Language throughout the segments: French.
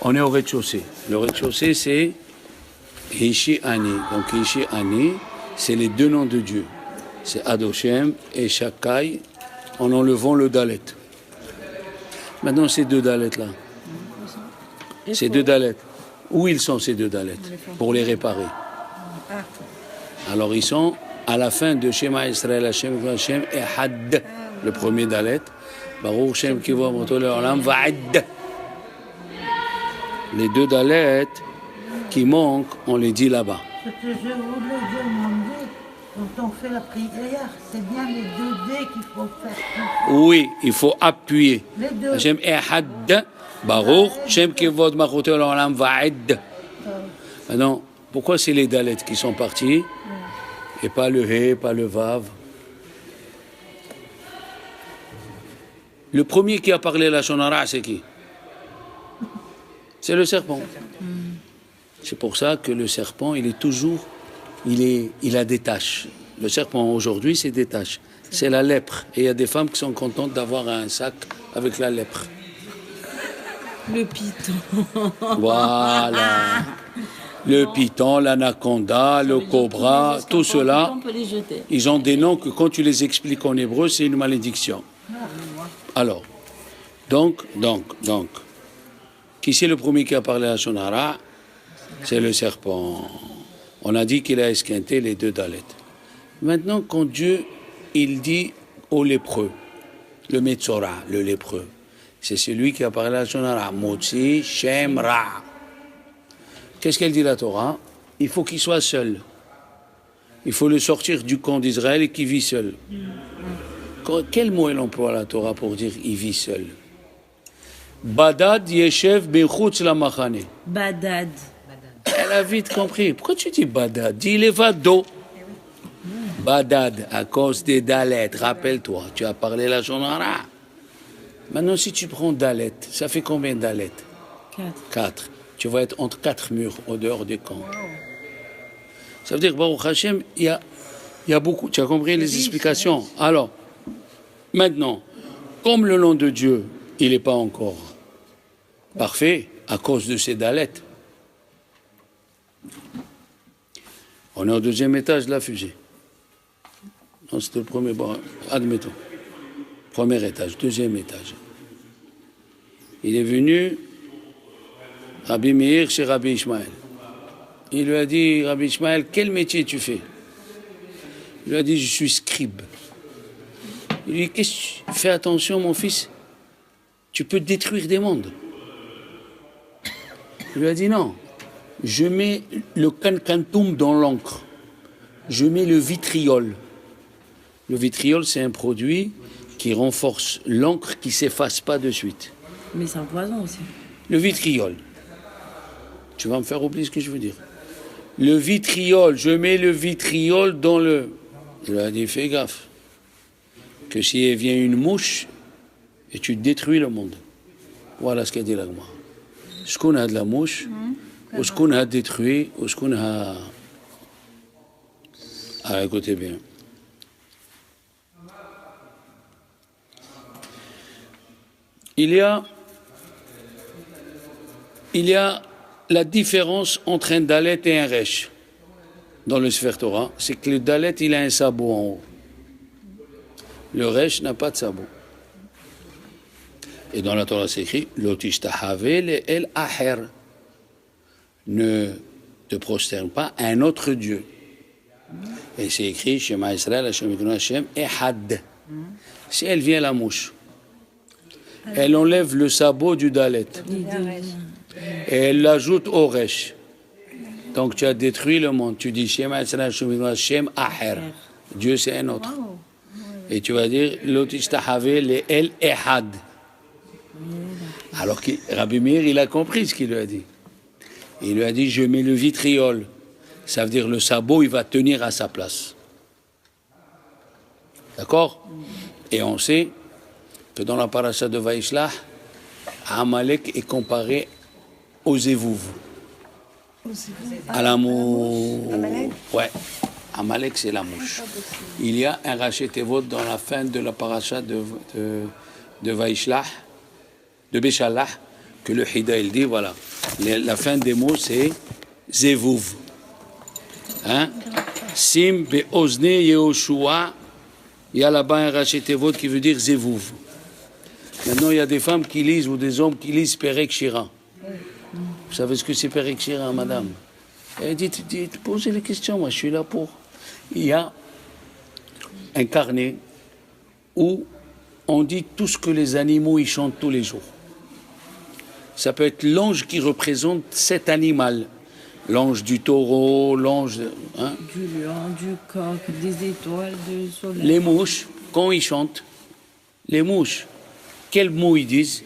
On est au rez-de-chaussée. Le rez-de-chaussée, c'est Ishi Ani. Donc Ishi Ani, c'est les deux noms de Dieu. C'est Adoshem et Shakai en enlevant le Dalet. Maintenant, ces deux Dalets-là. Ces deux Dalets. Où ils sont ces deux Dalets? Pour les réparer. Alors ils sont à la fin de Shema Israël Hashem Hashem Ehad, le premier Dalet. Baruch Shem Kivo Moto Leolam Va'ad. Les deux Dalets qui manquent, on les dit là-bas. Ce que je voulais demander, quand on fait la prière, c'est bien les deux D qu'il faut faire. Oui, il faut appuyer. Les deux. Hashem Ehad, Baruch Shem Kivo Moto Leolam Va'ad. Maintenant, pourquoi c'est les Dalets qui sont partis et pas le He, pas le Vav? Le premier qui a parlé la Shonara, c'est qui? C'est le serpent. C'est pour ça que le serpent, il est toujours, il a des taches. Le serpent aujourd'hui, c'est des taches. C'est la lèpre. Et il y a des femmes qui sont contentes d'avoir un sac avec la lèpre. Le python. Voilà. Le python, l'anaconda, le cobra, tout cela, On peut les jeter. ils ont des noms que quand tu les expliques en hébreu, c'est une malédiction. Alors, donc, qui c'est le premier qui a parlé à Shonara? C'est le serpent. On a dit qu'il a esquinté les deux Dalets. Maintenant, quand Dieu, il dit au lépreux, le Metzora, le lépreux, c'est celui qui a parlé à Shonara, Motzi Shem Ra. Qu'est-ce qu'elle dit la Torah? Il faut qu'il soit seul. Il faut le sortir du camp d'Israël et qu'il vit seul. Quel mot elle emploie la Torah pour dire il vit seul? Badad yeshev bechutz lamachane. Badad. Elle a vite compris. Pourquoi tu dis Badad? Dis levado. Badad, à cause des Dalets. Rappelle-toi, tu as parlé la Shonara. Maintenant, si tu prends Dalet, ça fait combien de Dalet? 4. Tu vas être entre 4 murs au dehors des camps. Ça veut dire que Baruch Hashem, il y a beaucoup. Tu as compris les explications? Alors, maintenant, comme le nom de Dieu, il n'est pas encore parfait à cause de ces Dalets, on est au deuxième étage de la fusée. Non, c'était le premier. Bon, admettons. Premier étage, deuxième étage. Il est venu Rabbi Meir chez Rabbi Ishmael. Il lui a dit, Rabbi Ishmael, quel métier tu fais? Il lui a dit, je suis scribe. Il lui dit, fais attention mon fils, tu peux détruire des mondes. Il lui a dit, non, je mets le cancantum dans l'encre. Je mets le vitriol. Le vitriol, c'est un produit qui renforce l'encre qui ne s'efface pas de suite. Mais c'est un poison aussi. Le vitriol. Tu vas me faire oublier ce que je veux dire. Le vitriol, je mets le vitriol dans le... Il a dit, fais gaffe. Que si vient une mouche, et tu détruis le monde. Voilà ce qu'a dit l'Agma. Ce qu'on a de la mouche, ou ce qu'on a détruit, ou ce qu'on a... Ah, écoutez bien. Il y a la différence entre un dalet et un resh dans le Sefer Torah, c'est que le dalet, il a un sabot en haut. Le resh n'a pas de sabot. Et dans la Torah, c'est écrit Lotishtahave el aher. Ne te prosterne pas à un autre Dieu. Et c'est écrit Shema Israël, Hashem Ehad. Si elle vient la mouche, elle enlève le sabot du dalet et elle l'ajoute au resh. Donc tu as détruit le monde. Tu dis Shema Israël, Hashem Aher. Dieu c'est un autre. Et tu vas dire Lotishtahave el Ehad. Alors que Rabbi Meir, il a compris ce qu'il lui a dit. Il lui a dit, je mets le vitriol. Ça veut dire le sabot, il va tenir à sa place. D'accord? Et on sait que dans la paracha de Vaishlach, Amalek est comparé aux Zévouv. À la mouche. Ouais. Amalek, c'est la mouche. Il y a un rachet Tevot dans la fin de la paracha de Vaishlach, de Béchalach, que le Hida, il dit, voilà, la fin des mots, c'est Zevouv. Hein? Sim be'ozne Yehoshua, il y a là-bas un Rashi Tevot qui veut dire Zevouv. Maintenant, il y a des femmes qui lisent ou des hommes qui lisent Perek Shira. Vous savez ce que c'est Perek Shira, madame? Et dites, posez les questions, moi je suis là pour. Il y a un carnet où on dit tout ce que les animaux y chantent tous les jours. Ça peut être l'ange qui représente cet animal. L'ange du taureau, l'ange... Hein? Du lion, du coq, des étoiles, du soleil. Les mouches, quand ils chantent, les mouches, quels mots ils disent?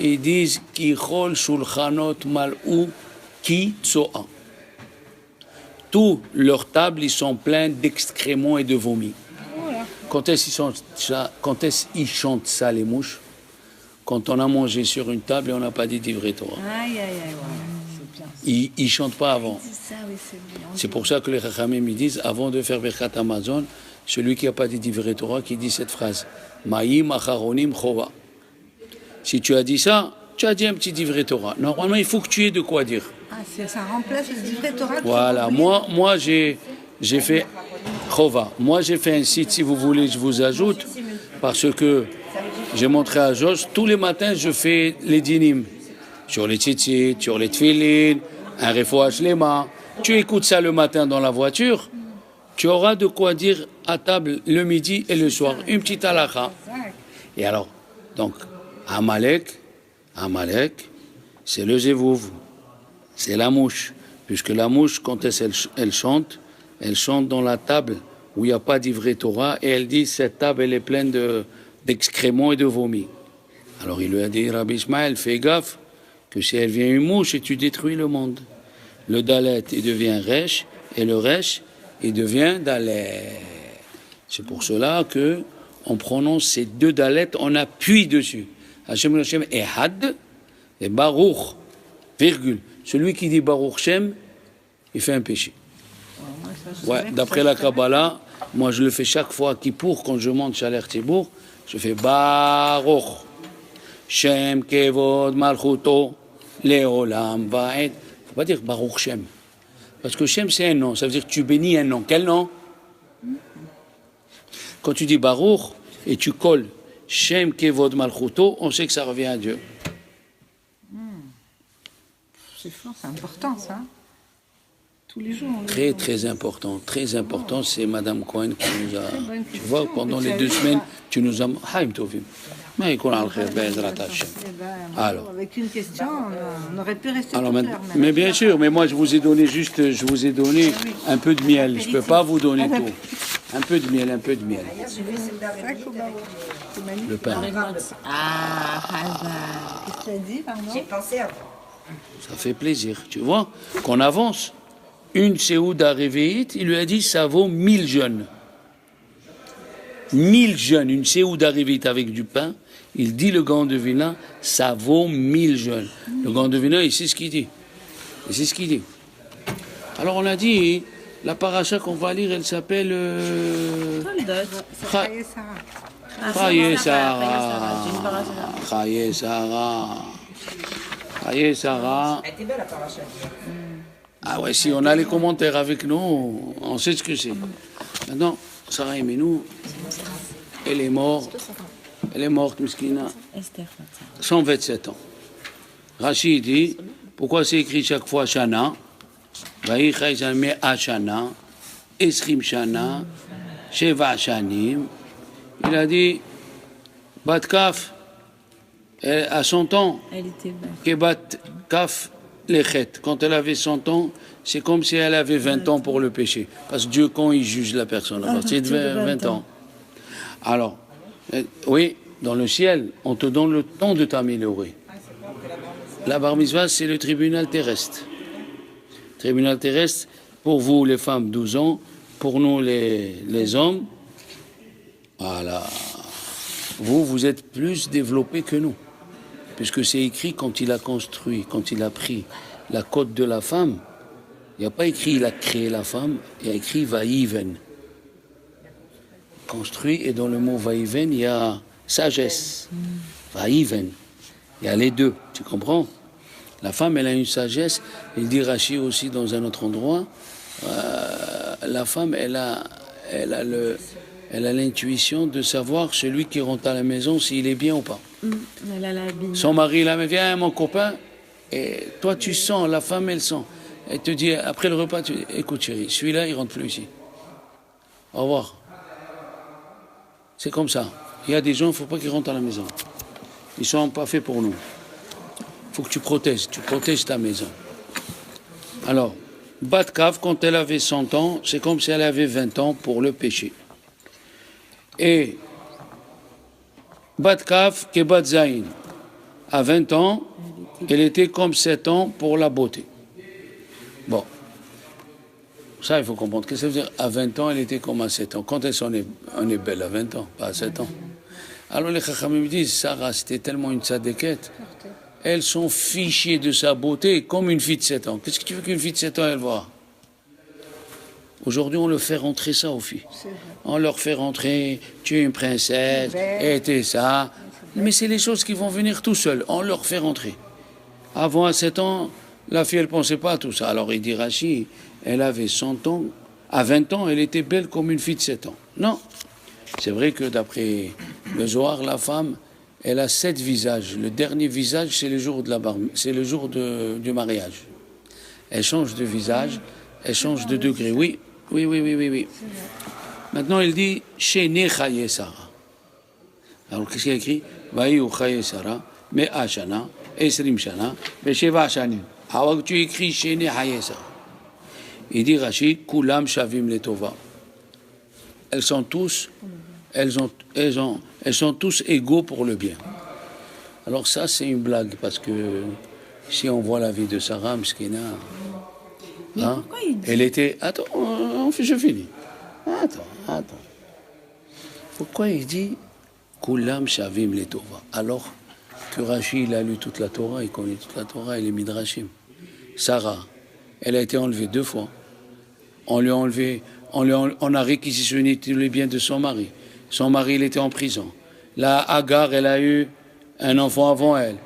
Ils disent « Ki chol shulchanot mal'u ki tsoa ». Tous leurs tables, ils sont pleins d'excréments et de vomi. Quand est-ce qu'ils chantent ça, les mouches? Quand on a mangé sur une table et on n'a pas dit Divrei Torah. Aïe, aïe, aïe, voilà. C'est bien. Ils ne chantent pas avant. Ça, oui, c'est bien. C'est pour ça que les Chachamim me disent, avant de faire Birkat Hamazon, celui qui n'a pas dit Divrei Torah, qui dit cette phrase, Maïm acharonim chova. Si tu as dit ça, tu as dit un petit Divrei Torah. Normalement, il faut que tu aies de quoi dire. Ah, ça remplace le Divrei Torah. Voilà, moi j'ai fait Chova. Moi j'ai fait un site, si vous voulez, je vous ajoute, parce que j'ai montré à Josh, tous les matins je fais les dinim, sur les tzitzit, sur les tfilin, un refouach lema. Tu écoutes ça le matin dans la voiture, tu auras de quoi dire à table le midi et le soir, une petite halakha. Et alors, donc, Amalek, c'est le zevouv, c'est la mouche, puisque la mouche, quand elle chante dans la table où il n'y a pas d'ivrei Torah, et elle dit, cette table, elle est pleine d'excréments et de vomi. Alors il lui a dit, Rabbi Ishmael, fais gaffe, que si elle vient une mouche, et tu détruis le monde. Le dalet, il devient resh, et le resh, il devient dalet. C'est pour cela que on prononce ces deux dalets, on appuie dessus. Hashem Hashem et had, et Baruch, virgule. Celui qui dit Baruch Shem, il fait un péché. Ouais, d'après la Kabbalah, moi je le fais chaque fois à Kippour, quand je monte Shaler Tzibour, je fais Baruch Shem Kevod Malchuto Leolam Vaed. Faut pas dire Baruch Shem, parce que Shem c'est un nom, ça veut dire que tu bénis un nom. Quel nom? Quand tu dis Baruch et tu colles Shem Kevod Malchuto, on sait que ça revient à Dieu. C'est fort, c'est important ça. Tous les jours. Très important, c'est Madame Cohen qui nous a... Tu vois, pendant les 2 semaines, tu nous as... Haïm Tovim. Mais il alors, avec une question, on aurait pu rester alors, toute l'heure. mais bien sûr, mais moi je vous ai donné un peu de miel. Je ne peux pas vous donner tout. Un peu de miel. Le pain. Ah, hasard. Qu'est-ce que tu as dit, pardon? J'ai pensé à vous. Ça fait plaisir, tu vois, qu'on avance. Une Séouda Réveillite, il lui a dit, ça vaut 1000 jeûnes. 1000 jeûnes, une Séouda Réveillite avec du pain, il dit le Gaon de Vilna, ça vaut 1000 jeûnes. Le Gaon de Vilna, il sait ce qu'il dit. Alors on a dit, la paracha qu'on va lire, elle s'appelle... Chaye Sarah. Elle était belle la paracha. Ah ouais, si on a les commentaires avec nous, on sait ce que c'est. Maintenant, Sarah Emmenou, elle est morte, Miskina, 127 ans. Rachid dit, pourquoi c'est écrit chaque fois Shana? Vaïcha Izalme Ashana, Esrim Shana, Sheva Shanim. Il a dit, Bat Kaf, à 100 ans, Elle était belle. Kebat Kaf Lechet. Quand elle avait 100 ans, c'est comme si elle avait 20 ans pour le péché. Parce que Dieu, quand il juge la personne, à partir de 20 ans. Alors, oui, dans le ciel, on te donne le temps de t'améliorer. La bar mitzvah, c'est le tribunal terrestre. Tribunal terrestre, pour vous, les femmes, 12 ans. Pour nous, les hommes, voilà. Vous êtes plus développés que nous. Puisque c'est écrit quand il a construit, quand il a pris la côte de la femme, il n'y a pas écrit il a créé la femme, il y a écrit vaïven. Construit, et dans le mot vaïven, il y a sagesse. Vaïven. Il y a les deux, tu comprends? La femme, elle a une sagesse. Il dit Rachi aussi dans un autre endroit. La femme, elle a l'intuition de savoir celui qui rentre à la maison s'il est bien ou pas. Elle a la bille. Son mari, là, viens, mon copain. Et toi, tu sens, la femme, elle sent. Elle te dit, après le repas, écoute chérie, celui-là, il rentre plus ici. Au revoir. C'est comme ça. Il y a des gens, il ne faut pas qu'ils rentrent à la maison. Ils ne sont pas faits pour nous. Il faut que tu protèges ta maison. Alors, Bat-Kav, quand elle avait 100 ans, c'est comme si elle avait 20 ans pour le péché. Et Bat-Kav, Kebat Zain, à 20 ans, elle était comme 7 ans pour la beauté. Bon. Ça, il faut comprendre. Qu'est-ce que ça veut dire? À 20 ans, elle était comme à 7 ans. Quand est-ce qu'on est belle à 20 ans, pas à 7 ans. Alors les Chachamim me disent, Sarah, c'était tellement une tzadékette. Elles sont fichées de sa beauté comme une fille de 7 ans. Qu'est-ce que tu veux qu'une fille de 7 ans, elle voit? Aujourd'hui, on leur fait rentrer ça aux filles. On leur fait rentrer, tu es une princesse, et t'es ça. Mais c'est les choses qui vont venir tout seules. On leur fait rentrer. Avant, à 7 ans, la fille, elle ne pensait pas à tout ça. Alors il dit, Rachi, elle avait 100 ans. À 20 ans, elle était belle comme une fille de 7 ans. Non. C'est vrai que d'après le Zohar, la femme, elle a 7 visages. Le dernier visage, c'est le jour du mariage. Elle change de visage, elle change de degré. Oui. Maintenant, il dit Shene Chaye Sarah. Alors, qu'est-ce qu'il a écrit? Vaïou Chaye Sarah, mais Ashana, Esrim Shana, mais Sheva Shanim. Alors, tu écris Shene Chaye Sarah. Il dit Rashi, Kulam Shavim Letova. Elles sont tous égaux pour le bien. Alors ça, c'est une blague, parce que si on voit la vie de Sarah, Mskina, hein, elle était... Attends, je finis. Attends. Pourquoi il dit Kulam Shavim Letova? Alors que Rashi, il a lu toute la Torah, il connaît toute la Torah, il est Midrashim. Sarah, elle a été enlevée 2 fois. On lui a enlevé... On a réquisitionné tous les biens de son mari. Son mari, il était en prison. Là, Agar, elle a eu un enfant avant elle.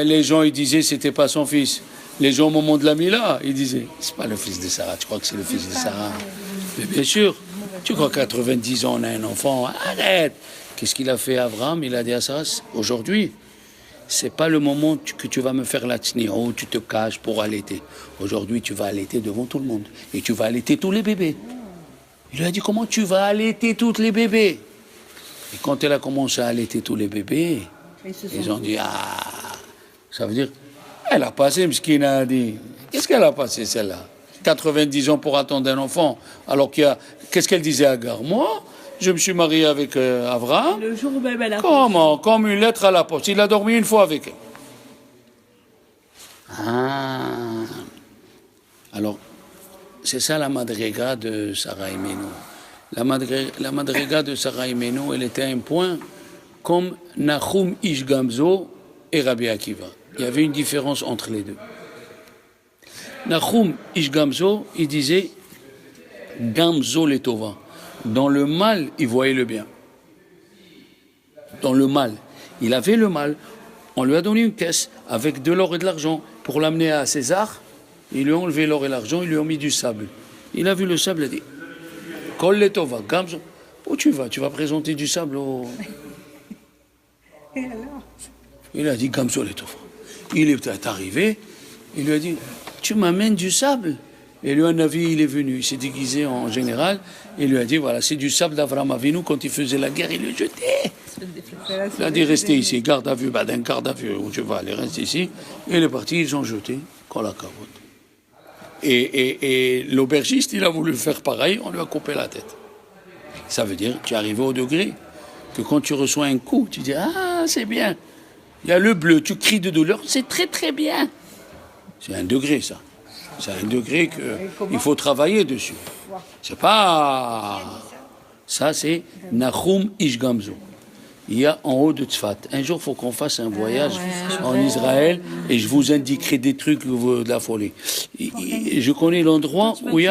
Les gens, ils disaient, c'était pas son fils. Les gens, au moment de la Mila, ils disaient, c'est pas le fils de Sarah. Tu crois que c'est le fils de Sarah? Mais bien sûr. Tu crois qu'à 90 ans, on a un enfant? Arrête. Qu'est-ce qu'il a fait, Abraham? Il a dit à Sarah, aujourd'hui, c'est pas le moment que tu vas me faire la tsnia, où tu te caches pour allaiter. Aujourd'hui, tu vas allaiter devant tout le monde. Et tu vas allaiter tous les bébés. Il lui a dit, comment tu vas allaiter tous les bébés? Et quand elle a commencé à allaiter tous les bébés, ils ont dit, ça veut dire, elle a passé, Mskina a dit. Qu'est-ce qu'elle a passé, celle-là? 90 ans pour attendre un enfant. Alors qu'est-ce qu'elle disait à Agar? Moi, je me suis marié avec Abraham. Le jour même, elle a... Comment? Comme une lettre à la poste. Il a dormi une fois avec elle. Alors, c'est ça la madriga de Sarah Imenu. La madriga de Sarah Imenu, elle était à un point comme Nahum Ish Gamzo et Rabbi Akiva. Il y avait une différence entre les deux. Nahum Ish Gamzo, il disait Gamzo Letova. Dans le mal, il voyait le bien. Dans le mal. Il avait le mal. On lui a donné une caisse avec de l'or et de l'argent pour l'amener à César. Ils lui ont enlevé l'or et l'argent, ils lui ont mis du sable. Il a vu le sable, il a dit Kol Letova, Gamzo. Où tu vas? Tu vas présenter du sable au... Et alors? Il a dit Gamzo Letova. Il est arrivé, il lui a dit tu m'amènes du sable? Et lui, un avis, il est venu, il s'est déguisé en général, et il lui a dit, voilà, c'est du sable d'Avraham Avinu, quand il faisait la guerre, il le jetait. Il a dit, restez ici, garde à vue, garde à vue, où tu vas aller, reste ici. Et il est parti, ils ont jeté, quand la carotte. Et l'aubergiste, il a voulu faire pareil, on lui a coupé la tête. Ça veut dire, tu es arrivé au degré, que quand tu reçois un coup, tu dis, c'est bien. Il y a le bleu, tu cries de douleur, c'est très très bien. C'est un degré, ça. C'est un degré qu'il faut travailler dessus. C'est pas... Ça, c'est Nahum Ish Gamzo. Il y a en haut de Tzfat. Un jour, il faut qu'on fasse un voyage en Israël et je vous indiquerai des trucs de la folie. Je connais l'endroit où il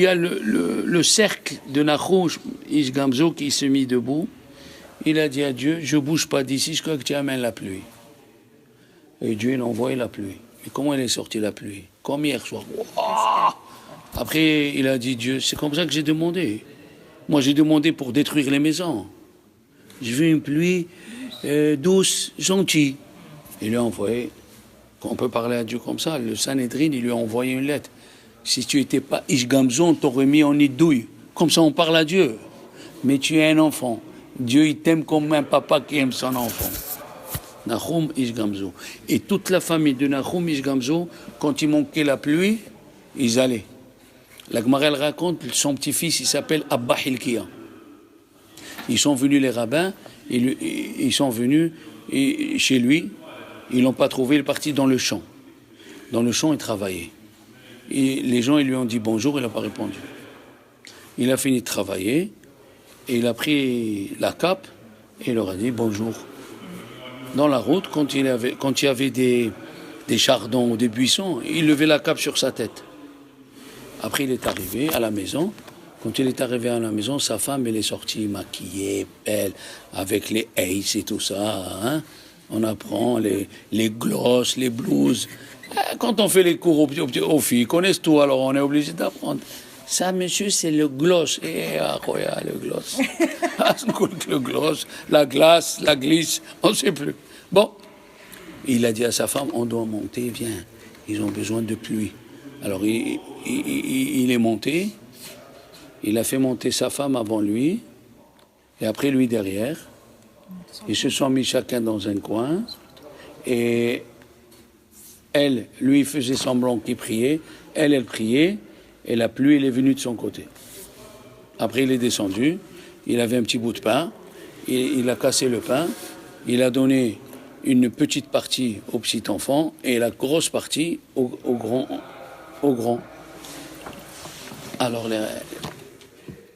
y a le cercle de Nahum Ish Gamzo qui s'est mis debout. Il a dit à Dieu, je ne bouge pas d'ici jusqu'à que tu amènes la pluie. Et Dieu, il a envoyé la pluie. Et comment elle est sortie la pluie? Comme hier soir. Wow. Après, il a dit, Dieu, c'est comme ça que j'ai demandé. Moi, j'ai demandé pour détruire les maisons. J'ai vu une pluie douce, gentille. Il lui a envoyé, on peut parler à Dieu comme ça, le Sanhedrin, il lui a envoyé une lettre. Si tu n'étais pas Ishgamzo, on t'aurait mis en nid de douille. Comme ça, on parle à Dieu. Mais tu es un enfant. Dieu, il t'aime comme un papa qui aime son enfant. Nahum Ishgamzo. Et toute la famille de Nahum Ishgamzo, quand il manquait la pluie, ils allaient. La Gemara, elle raconte, son petit-fils, il s'appelle Abba Hilkiah. Ils sont venus, les rabbins, ils sont venus chez lui, ils l'ont pas trouvé, il est parti dans le champ. Dans le champ, il travaillait. Et les gens, ils lui ont dit bonjour, il n'a pas répondu. Il a fini de travailler, et il a pris la cape, et il leur a dit bonjour. Dans la route, quand il y avait des chardons ou des buissons, il levait la cape sur sa tête. Après, il est arrivé à la maison. Quand il est arrivé à la maison, sa femme, elle est sortie maquillée, belle, avec les aces et tout ça. Hein. On apprend les glosses, les blouses. Quand on fait les cours aux filles, ils connaissent tout, alors on est obligé d'apprendre. Ça, monsieur, c'est le gloss. Le gloss. Le gloss, la glace, la glisse, on ne sait plus. Bon, il a dit à sa femme, on doit monter, viens, ils ont besoin de pluie. Alors, il est monté, il a fait monter sa femme avant lui, et après lui derrière. Ils se sont mis chacun dans un coin, et elle, lui, faisait semblant qu'il priait, elle priait, et la pluie, elle est venue de son côté. Après, il est descendu, il avait un petit bout de pain, il a cassé le pain, il a donné une petite partie au petit enfant, et la grosse partie au grand. Alors,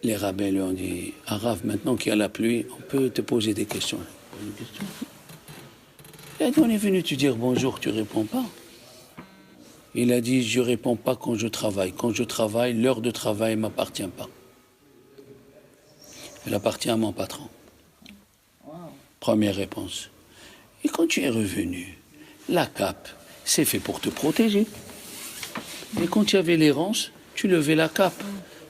les rabbins lui ont dit, Arav, maintenant qu'il y a la pluie, on peut te poser des questions. Il a dit, on est venu te dire bonjour, tu ne réponds pas. Il a dit, je ne réponds pas quand je travaille. Quand je travaille, l'heure de travail ne m'appartient pas. Elle appartient à mon patron. Première réponse. Et quand tu es revenu, la cape, c'est fait pour te protéger. Et quand tu avais l'errance, tu levais la cape.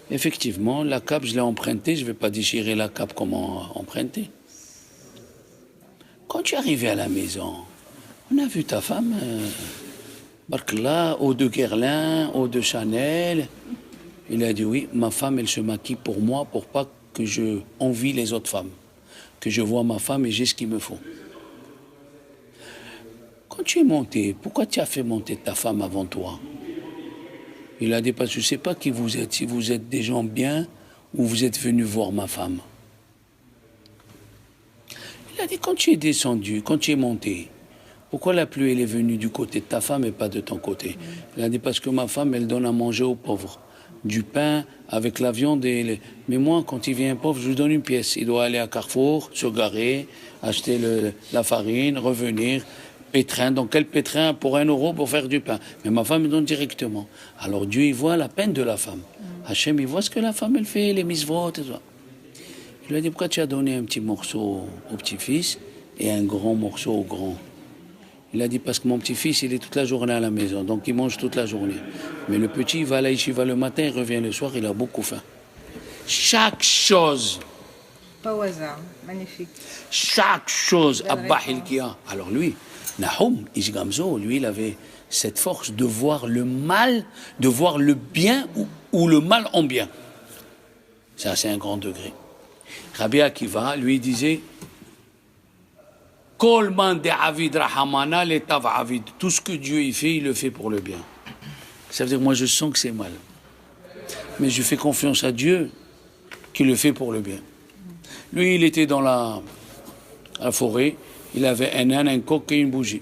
Effectivement, la cape, je l'ai empruntée, je ne vais pas déchirer la cape comme emprunter. Quand tu es arrivé à la maison, on a vu ta femme, Barcla, eau de Guerlain, eau de Chanel. Il a dit oui, ma femme, elle se maquille pour moi, pour pas que je envie les autres femmes. Que je vois ma femme et j'ai ce qu'il me faut. Quand tu es monté, pourquoi tu as fait monter ta femme avant toi? Il a dit, parce que je ne sais pas qui vous êtes, si vous êtes des gens bien ou vous êtes venus voir ma femme. Il a dit, quand tu es descendu, quand tu es monté, pourquoi la pluie elle est venue du côté de ta femme et pas de ton côté? Il a dit, parce que ma femme, elle donne à manger aux pauvres. Du pain avec la viande Mais moi, quand il vient un pauvre, je lui donne une pièce. Il doit aller à Carrefour, se garer, acheter la farine, revenir... pétrin, donc quel pétrin pour 1 euro pour faire du pain. Mais ma femme me donne directement. Alors Dieu, il voit la peine de la femme. Hachem, il voit ce que la femme, elle fait, les misvot, et tout ça. Il lui a dit, pourquoi tu as donné un petit morceau au petit-fils et un grand morceau au grand? Il a dit, parce que mon petit-fils, il est toute la journée à la maison, donc il mange toute la journée. Mais le petit, il va à la yeshiva le matin, il revient le soir, il a beaucoup faim. Chaque chose... Pas au hasard, magnifique. Chaque chose, Abba Hilkiah. Alors lui... Nahum Ishgamzo, lui, il avait cette force de voir le mal, de voir le bien ou le mal en bien. Ça, c'est un grand degré. Rabbi Akiva, lui, disait Kol man de avid rahamana letav avid. Tout ce que Dieu y fait, il le fait pour le bien. Ça veut dire, moi, je sens que c'est mal. Mais je fais confiance à Dieu qui le fait pour le bien. Lui, il était dans la forêt. Il avait un âne, un coq et une bougie.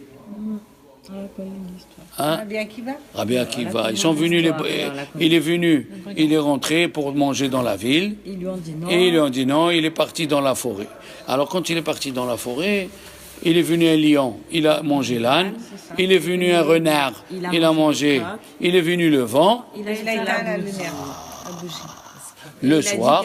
Hein? Rabbi Akiva. Rabbi Akiva. Ils sont venus, il est venu, il est rentré pour manger dans la ville. Ils lui ont dit non. Et ils lui ont dit non, il est parti dans la forêt. Alors quand il est parti dans la forêt, il est venu un lion, il a mangé l'âne. Il est venu un renard, il a mangé. Il est venu le vent. Il a éteint la lumière, la bougie. Le soir,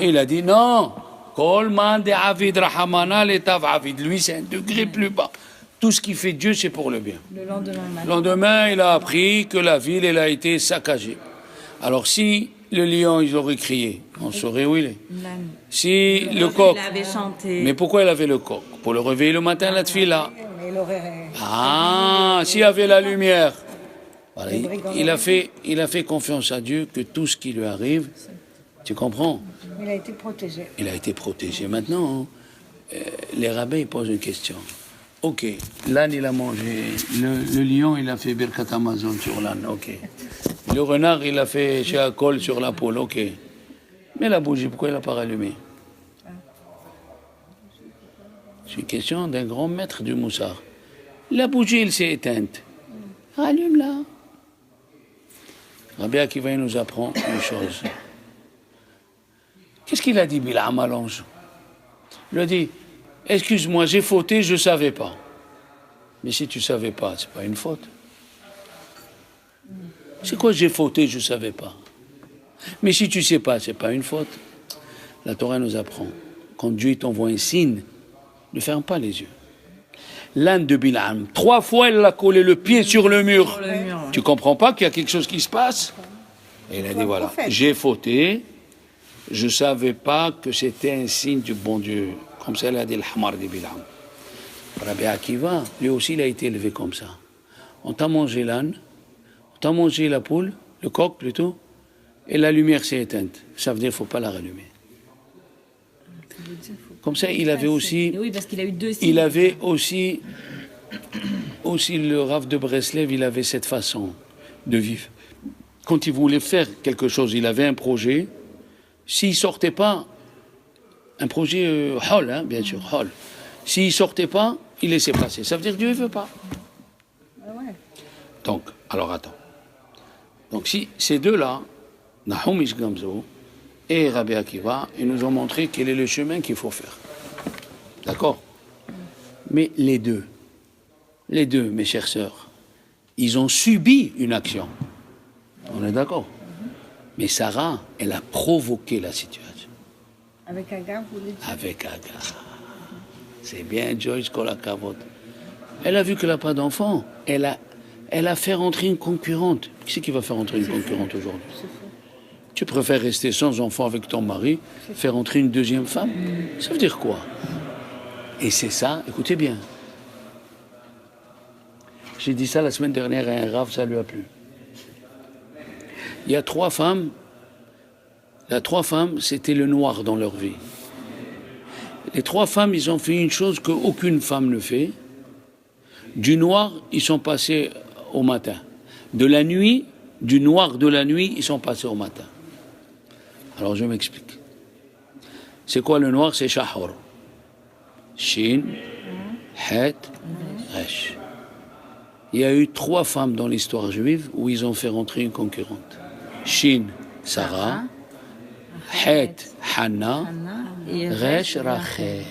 il a dit non, Kolman de Avid Rahamana l'Etav Avid. Lui, c'est un degré plus bas. Tout ce qui fait Dieu, c'est pour le bien. Le lendemain matin. Le lendemain, il a appris que la ville, elle a été saccagée. Alors, si le lion, ils auraient crié, on saurait où il est. L'âne. Si le coq. Il avait chanté. Mais pourquoi il avait le coq? Pour le réveiller le matin, la tefila. Il aurait... Ah, s'il y avait la lumière. Voilà, il a fait confiance à Dieu que tout ce qui lui arrive, tu comprends? Il a été protégé. Il a été protégé. Maintenant, les rabbins ils posent une question. Ok, l'âne il a mangé, le lion il a fait Birkat Amazon sur l'âne, ok. Le renard il a fait Sheakol sur la poule, ok. Mais la bougie, pourquoi il n'a pas rallumé? C'est une question d'un grand maître du Moussard. La bougie elle s'est éteinte. Rallume-la. Rabbi Akiva nous apprend une chose. Qu'est-ce qu'il a dit, Bilam à l'ange? Il a dit, excuse-moi, j'ai fauté, je ne savais pas. Mais si tu ne savais pas, ce n'est pas une faute. C'est quoi j'ai fauté, je ne savais pas? Mais si tu ne sais pas, ce n'est pas une faute. La Torah nous apprend, quand Dieu t'envoie un signe, ne ferme pas les yeux. L'âne de Bilam, 3 fois, elle a collé le pied sur le mur. Tu ne comprends pas qu'il y a quelque chose qui se passe? Et il a dit, voilà, j'ai fauté, je ne savais pas que c'était un signe du bon Dieu. Comme ça, il a dit le hamar de Bilam. Rabbi Akiva, lui aussi, il a été élevé comme ça. On t'a mangé l'âne, on t'a mangé la poule, le coq plutôt, et la lumière s'est éteinte. Ça veut dire qu'il ne faut pas la rallumer. Comme ça, il avait aussi... Oui, parce qu'il a eu 2 signes. Il avait aussi le Rav de Breslev, il avait cette façon de vivre. Quand il voulait faire quelque chose, il avait un projet. S'il ne sortait pas, un projet hall, hein, bien sûr, hall. S'il ne sortait pas, il laissait passer. Ça veut dire que Dieu ne veut pas. Donc, alors attends. Donc si ces deux-là, Nahum Ish Gamzo et Rabbi Akiva, ils nous ont montré quel est le chemin qu'il faut faire. D'accord? Mais les deux, mes chères sœurs, ils ont subi une action. On est d'accord? Mais Sarah, elle a provoqué la situation. Avec Agar, vous voulez dire? Avec Agar. C'est bien, Joyce Kolakavot. Elle a vu qu'elle n'a pas d'enfant. Elle a fait rentrer une concurrente. Qui c'est qui va faire rentrer une concurrente aujourd'hui? Tu préfères rester sans enfant avec ton mari, faire entrer une deuxième femme? Ça veut dire quoi? Et c'est ça, écoutez bien. J'ai dit ça la semaine dernière à un rave, ça lui a plu. Il y a 3 femmes. Les 3 femmes, c'était le noir dans leur vie. Les 3 femmes, ils ont fait une chose qu'aucune femme ne fait. Du noir, ils sont passés au matin. De la nuit, du noir de la nuit, ils sont passés au matin. Alors je m'explique. C'est quoi le noir? C'est Shahor. Shin, Het, Resh. Il y a eu 3 femmes dans l'histoire juive où ils ont fait rentrer une concurrente. Shin, Sarah, Het, Hannah, Resh, Rachel.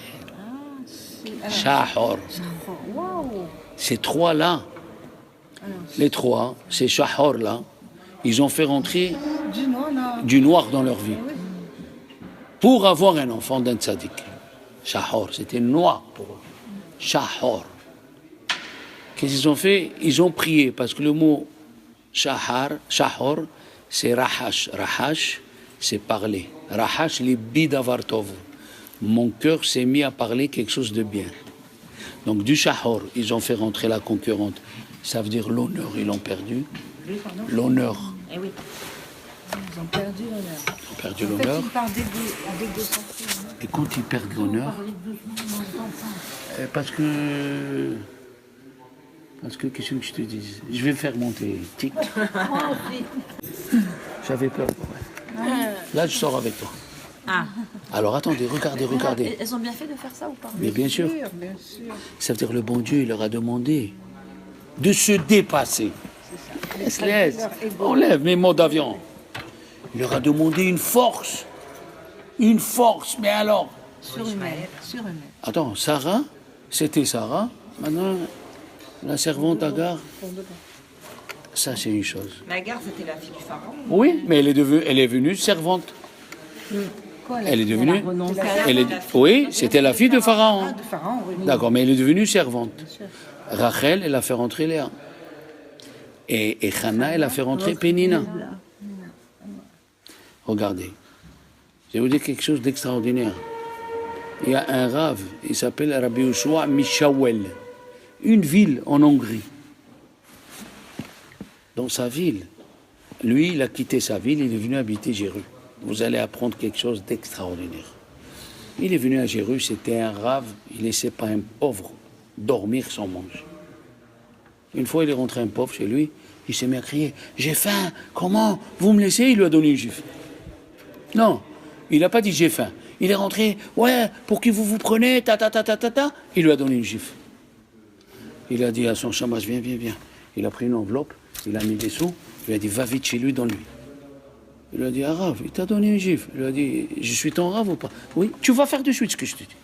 Shahor. Ces 3-là, les 3, ces Shahor-là, ils ont fait rentrer du noir dans leur vie. Pour avoir un enfant d'un tzaddik. Shahor, c'était noir pour eux. Shahor. Qu'est-ce qu'ils ont fait? Ils ont prié, parce que le mot Shahor, c'est Rahash. Rahash, c'est parler. Rahash, les bidavartov. Mon cœur s'est mis à parler quelque chose de bien. Donc du Shahor, ils ont fait rentrer la concurrente. Ça veut dire l'honneur, ils l'ont perdu. L'honneur. Eh oui. Ils ont perdu l'honneur. Ils ont perdu En fait, l'honneur. il parle avec des enfants. Et quand ils perdent l'honneur, parce que, qu'est-ce que je te dis? Je vais faire monter. Tic. J'avais peur. Ouais. Là, je sors avec toi. Ah. Alors attendez, regardez. Elles ont bien fait de faire ça ou pas? Mais bien sûr. Bien sûr. Ça veut dire que le bon Dieu, il leur a demandé de se dépasser. Laisse. Enlève mes mots d'avion. Il leur a demandé une force. Une force, mais alors. Surhumaine. Attends, Sarah, c'était Sarah. Maintenant, la servante Agar, ça c'est une chose. Mais Agar, c'était la fille du pharaon. Oui, mais elle est venue servante. quoi Elle est devenue... Elle a renoncé à elle est- Oui, c'était la fille de Pharaon. Ah, de Pharaon, oui. D'accord, mais elle est devenue servante. Rachel, elle a fait rentrer Léa. Et Hannah, elle a fait rentrer Pénina. Regardez, je vais vous dire quelque chose d'extraordinaire. Il y a un rave, il s'appelle Rabbi Yoshua Mishawel, une ville en Hongrie. Dans sa ville, lui, il a quitté sa ville, il est venu habiter Jéru. Vous allez apprendre quelque chose d'extraordinaire. Il est venu à Jéru, c'était un rave, il ne laissait pas un pauvre dormir sans manger. Une fois, il est rentré un pauvre chez lui, il s'est mis à crier « J'ai faim, comment? Vous me laissez ?» Il lui a donné une gifle. Non, il n'a pas dit « J'ai faim ». Il est rentré « Ouais, pour qui vous prenez, ta. » Il lui a donné une gifle. Il a dit à son chamash « Viens. » Il a pris une enveloppe, il a mis des sous, il lui a dit « Va vite chez lui, donne-lui. » Il lui a dit « Ah, Rav, il t'a donné une gifle. » Il lui a dit « Je suis ton Rav ou pas? » « Oui, tu vas faire de suite ce que je te dis. »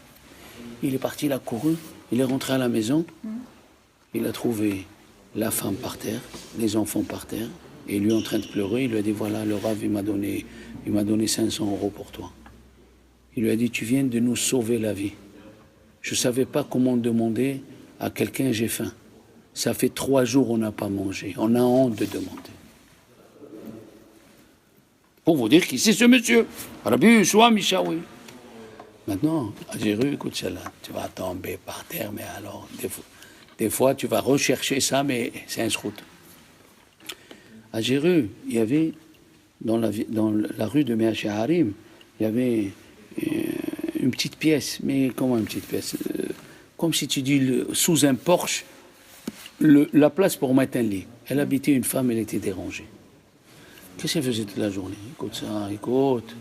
Il est parti, il a couru, il est rentré à la maison, il a trouvé la femme par terre, les enfants par terre, et lui en train de pleurer, il lui a dit « Voilà, le Rav, il m'a donné 500 € pour toi. » Il lui a dit « Tu viens de nous sauver la vie. Je ne savais pas comment demander à quelqu'un « J'ai faim. » Ça fait 3 jours on n'a pas mangé. On a honte de demander. Pour vous dire qui c'est ce monsieur. Rabbi Yoshua Mishawi. Maintenant, à Jéru, écoute celle-là, tu vas tomber par terre, mais alors, des fois, tu vas rechercher ça, mais c'est un schrout. À Jéru, il y avait, dans la rue de Meachaharim, il y avait une petite pièce, mais comment une petite pièce? Comme si tu dis, sous un porche, la place pour mettre un lit. Elle habitait une femme, elle était dérangée. Qu'est-ce qu'elle faisait toute la journée? Écoute ça, écoute.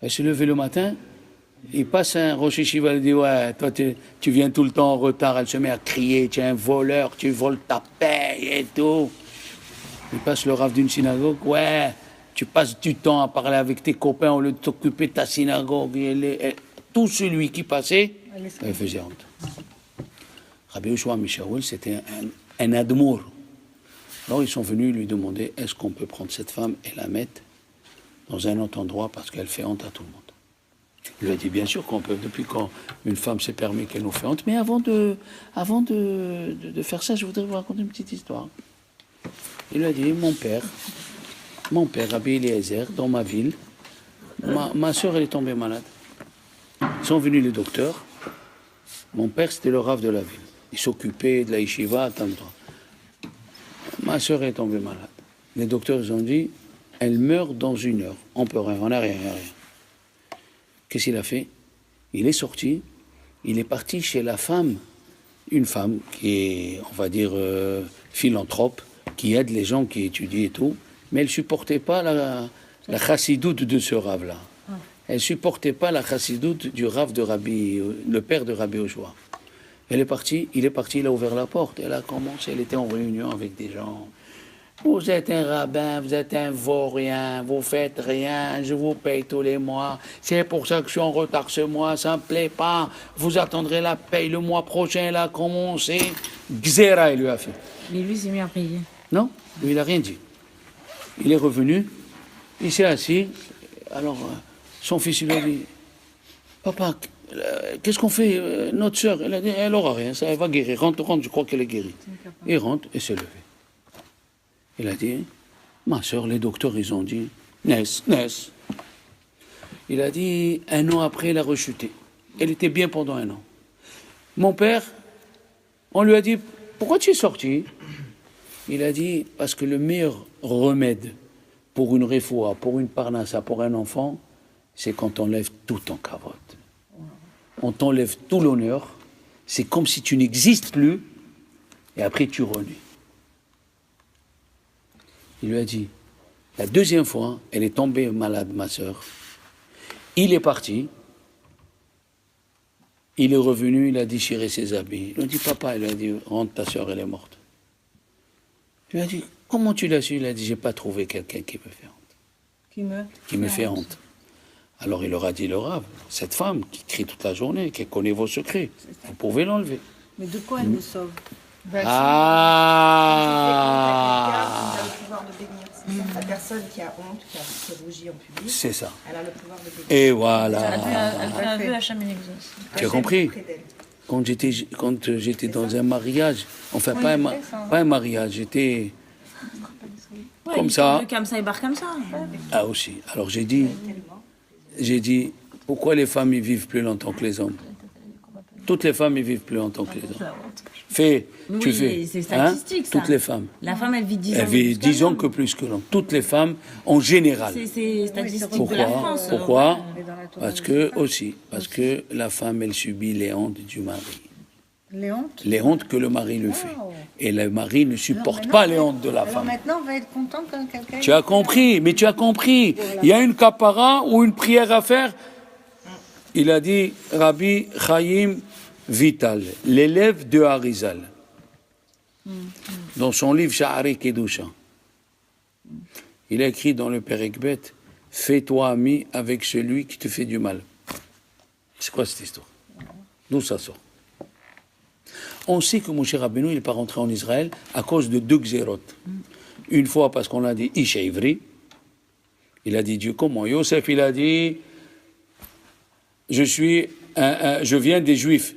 Elle se levait le matin, il passe un Rosh Yeshiva, elle dit « Ouais, toi tu viens tout le temps en retard. » Elle se met à crier « Tu es un voleur, tu voles ta paye et tout. » Il passe le Rav d'une synagogue « Ouais, tu passes du temps à parler avec tes copains au lieu de t'occuper de ta synagogue. » Tout celui qui passait, elle faisait honte. Rabbi Yoshua Mishaoul, c'était un admour. Alors ils sont venus lui demander « Est-ce qu'on peut prendre cette femme et la mettre dans un autre endroit parce qu'elle fait honte à tout le monde. » Il lui a dit, bien sûr qu'on peut, depuis quand une femme s'est permis qu'elle nous fait honte. Mais avant de faire ça, je voudrais vous raconter une petite histoire. Il lui a dit, mon père, Rabbi Eliezer, dans ma ville, ma soeur, elle est tombée malade. Ils sont venus les docteurs. Mon père, c'était le rave de la ville. Il s'occupait de la yeshiva à tant de temps. Ma soeur est tombée malade. Les docteurs, ils ont dit, elle meurt dans 1 heure. On peut rien, on n'a rien. Qu'est-ce qu'il a fait? Il est sorti, il est parti chez la femme, une femme qui est, on va dire, philanthrope, qui aide les gens qui étudient et tout, mais elle ne supportait pas la chassidoute de ce rave-là. Elle ne supportait pas la chassidoute du rave de Rabbi, le père de Rabbi Yoshua. Il est parti, il a ouvert la porte, elle a commencé, elle était en réunion avec des gens. Vous êtes un rabbin, vous êtes un vaurien, vous faites rien, je vous paye tous les mois. C'est pour ça que je suis en retard ce mois, ça me plaît pas. Vous attendrez la paye le mois prochain, elle a commencé. Xéra, il lui a fait. Mais lui, s'est mis à prier. Non, lui, il n'a rien dit. Il est revenu, il s'est assis. Alors, son fils, il lui a dit, papa, qu'est-ce qu'on fait? Notre soeur, elle a dit, elle n'aura rien, ça, elle va guérir. Rentre, je crois qu'elle est guérie. Il rentre et s'est levé. Il a dit, ma soeur, les docteurs, ils ont dit, naisse. Il a dit, 1 an après, elle a rechuté. Elle était bien pendant 1 an. Mon père, on lui a dit, pourquoi tu es sorti? Il a dit, parce que le meilleur remède pour une réfoua, pour une parnassa, pour un enfant, c'est quand on enlève tout en cavote. On t'enlève tout l'honneur, c'est comme si tu n'existes plus, et après tu renuis. Il lui a dit, la 2e fois, elle est tombée malade, ma sœur. Il est parti. Il est revenu, il a déchiré ses habits. Il lui a dit, papa, il lui a dit, rentre, ta sœur, elle est morte. Il lui a dit, comment tu l'as su? Il a dit, j'ai pas trouvé quelqu'un qui me fait honte. Qui me fait honte. Alors il leur a dit, le rave, cette femme qui crie toute la journée, qui connaît vos secrets, vous pouvez l'enlever. Mais de quoi elle nous sauve? Ah! On a le pouvoir de bénir, c'est ça. personne qui a honte, qui rougit en public, C'est ça. elle a le pouvoir de dégager. Et voilà. Elle fait un vœu, Hachem il exauce. Tu as compris? Près d'elle. Quand j'étais dans un mariage, enfin pas un mariage, j'étais Ouais, comme il ça. tombe de comme ça, il barre comme ça. Ah aussi. Alors j'ai dit, pourquoi les femmes y vivent plus longtemps que les hommes? Toutes les femmes y vivent plus longtemps que les hommes. Tu fais. C'est statistique, ça. Toutes les femmes. La femme, elle vit 10 ans. Elles vivent 10 ans que plus que l'homme. Toutes les femmes en général. C'est statistique de Pourquoi? la France. Pourquoi? Parce que la femme, elle subit les hontes du mari. Les hontes. Les hontes que le mari lui fait. Et le mari ne supporte pas les hontes de la Alors femme. maintenant, on va être content quand quelqu'un... Tu as compris, mais tu as compris. Il y a une capara ou une prière à faire. Il a dit, Rabbi Chaim Vital, l'élève de Harizal, dans son livre Sha'ari Kedusha. Il a écrit dans le Perek-Bet, fais-toi ami avec celui qui te fait du mal. C'est quoi cette histoire? D'où ça sort? On sait que Moshe Rabbeinu, il n'est pas rentré en Israël à cause de deux xérot. Une fois parce qu'on a dit Ish Ivri. Il a dit Dieu comment? Yosef, il a dit je viens des Juifs.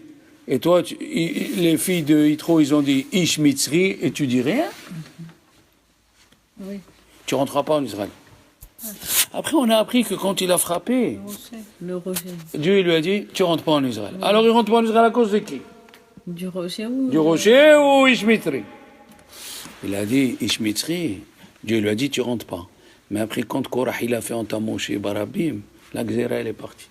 Et toi, les filles de Yitro, ils ont dit Ish Mitzri et tu dis rien? Oui. Tu rentreras pas en Israël. Après, on a appris que quand il a frappé, Le rocher. Dieu il lui a dit tu rentres pas en Israël. Alors il rentre pas en Israël à cause de qui? Du rocher ou... Du rocher ou Ishmitri? Il a dit Ishmitri. Dieu lui a dit tu rentres pas. Mais après, quand Korah il a fait entamer chez Barabim, la Xéra elle est partie.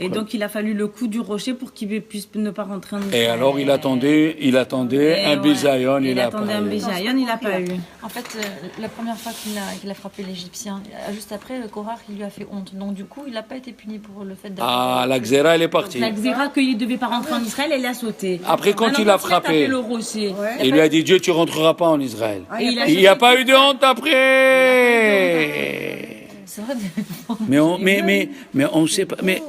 Et donc, il a fallu le coup du rocher pour qu'il puisse ne pas rentrer en Israël. Et alors il attendait un bisayon, il a attendait un pas eu. bisayon, il n'a pas eu. En fait, la première fois qu'il a frappé l'Égyptien, juste après, le Korach, il lui a fait honte. Donc du coup, il n'a pas été puni pour le fait d'avoir... Ah, la Xéra elle est partie. La Xéra qu'il ne devait pas rentrer en Israël, elle a sauté. Après, quand Maintenant, il a tapé frappé, le rocher. il lui a dit Dieu tu rentreras pas en Israël. Et Il n'y a pas eu de honte après. C'est vrai. Mais on sait pas. Mais